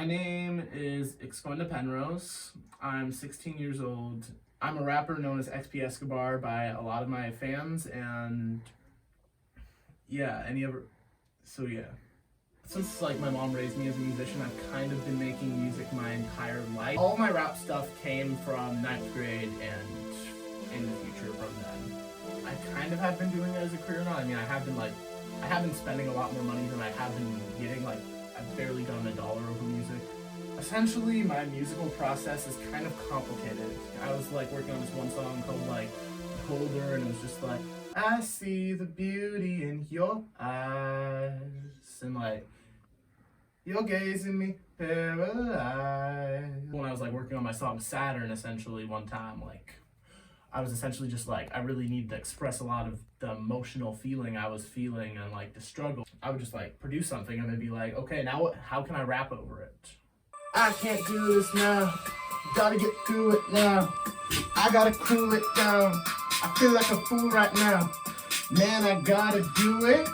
My name is Penrose. I'm 16 years old. I'm a rapper known as XP Escobar by a lot of my fans, and yeah, Since like my mom raised me as a musician, I've kind of been making music my entire life. All my rap stuff came from 9th grade and in the future from then. I kind of have been doing it as a career now. I mean, I have been spending a lot more money than I have been getting. Like, I've barely done $1 over music. Essentially, my musical process is kind of complicated. I was like working on this one song called like Colder, and it was just like, I see the beauty in your eyes, and like, you're gazing me paralyzed. When I was like working on my song Saturn, essentially one time, like, I was essentially just like, I really need to express a lot of the emotional feeling I was feeling and like the struggle. I would just like produce something and then be like, okay, now what, how can I rap over it? I can't do this now, gotta get through it now. I gotta cool it down, I feel like a fool right now. Man, I gotta do it,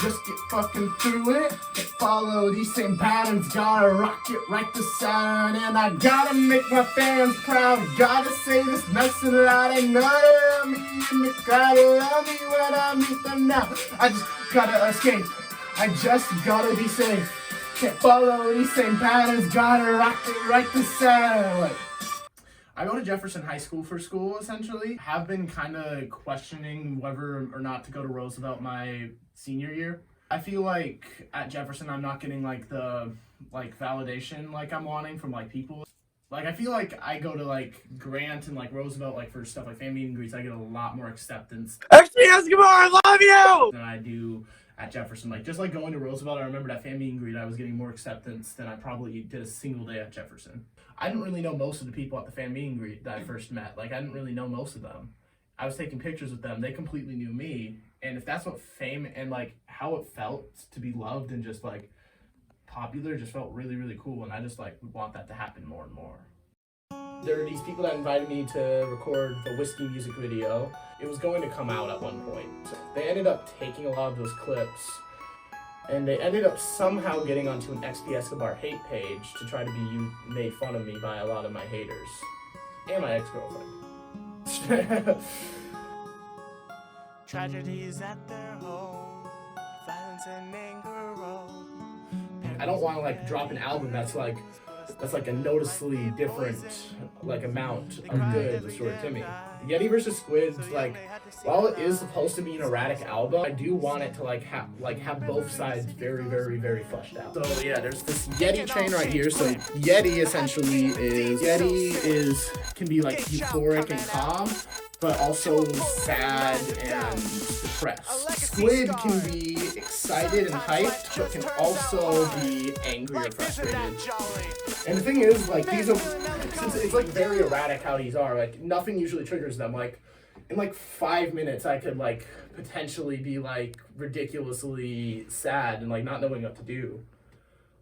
just get fucking through it. Follow these same patterns, gotta rock it right to sound. And I gotta make my fans proud, gotta say this nice and loud. And know they love me in the crowd, they love me when I meet them now. I just gotta escape, I just gotta be safe. Can't follow these same patterns, gotta rock it right to sound. Like, I go to Jefferson High School for school, essentially. Have been kind of questioning whether or not to go to Roosevelt my senior year. I feel like at Jefferson I'm not getting like the validation like I'm wanting from like people. Like, I feel like I go to like Grant and like Roosevelt, like for stuff like fan meet and greets, I get a lot more acceptance. XP Escobar, I love you! Than I do at Jefferson. Like, just like going to Roosevelt, I remember that fan meet and greet, I was getting more acceptance than I probably did a single day at Jefferson. I didn't really know most of the people at the fan meet and greet that I first met. Like, I didn't really know most of them. I was taking pictures with them, they completely knew me. And if that's what fame and like how it felt to be loved and just like popular just felt really, really cool. And I just like want that to happen more and more. There are these people that invited me to record the Whiskey music video. It was going to come out at one point. They ended up taking a lot of those clips, and they ended up somehow getting onto an XP Escobar hate page to try to be made fun of me by a lot of my haters. And my ex-girlfriend. Tragedies at their home, violence and anger roll. I don't want to like drop an album that's like a noticeably different like amount of good sort of to me. Yeti vs. Squid, like, while it is supposed to be an erratic album, I do want it to have both sides very, very, very fleshed out. So yeah, there's this Yeti train right here. So Yeti essentially can be like euphoric and calm, but also sad and depressed. Squid can be excited and hyped, but can also be angry or frustrated. And the thing is, like, since it's like very erratic how these are, like, nothing usually triggers them. Like, in like 5 minutes, I could like potentially be like ridiculously sad and like not knowing what to do.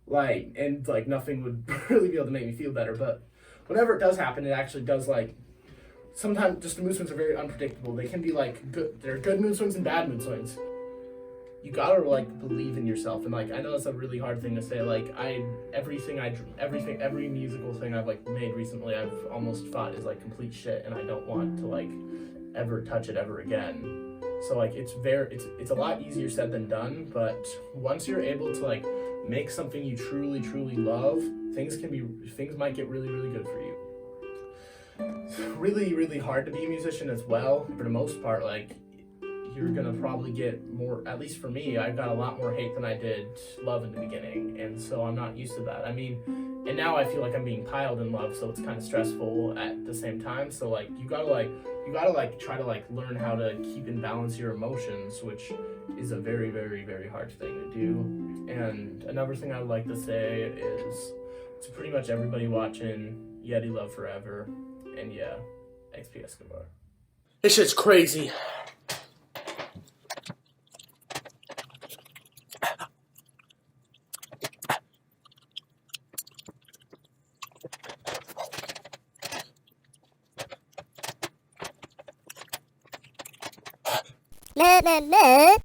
Like, and like nothing would really be able to make me feel better. But whenever it does happen, it actually does like. Sometimes just the mood swings are very unpredictable. They can be like good. There are good mood swings and bad mood swings. You gotta like believe in yourself, and like I know that's a really hard thing to say. Like every musical thing I've like made recently, I've almost thought is like complete shit, and I don't want to like ever touch it ever again. So like it's a lot easier said than done. But once you're able to like make something you truly, truly love, things might get really, really good for you. It's really, really hard to be a musician as well. For the most part, like, you're gonna probably get more, at least for me, I got a lot more hate than I did love in the beginning, and so I'm not used to that. I mean, and now I feel like I'm being piled in love, so it's kind of stressful at the same time. So like you gotta try to like learn how to keep and balance your emotions, which is a very, very, very hard thing to do. And another thing I would like to say is to pretty much everybody watching, Yeti love forever, and yeah, XP Escobar. This shit's crazy. Meh, meh, meh.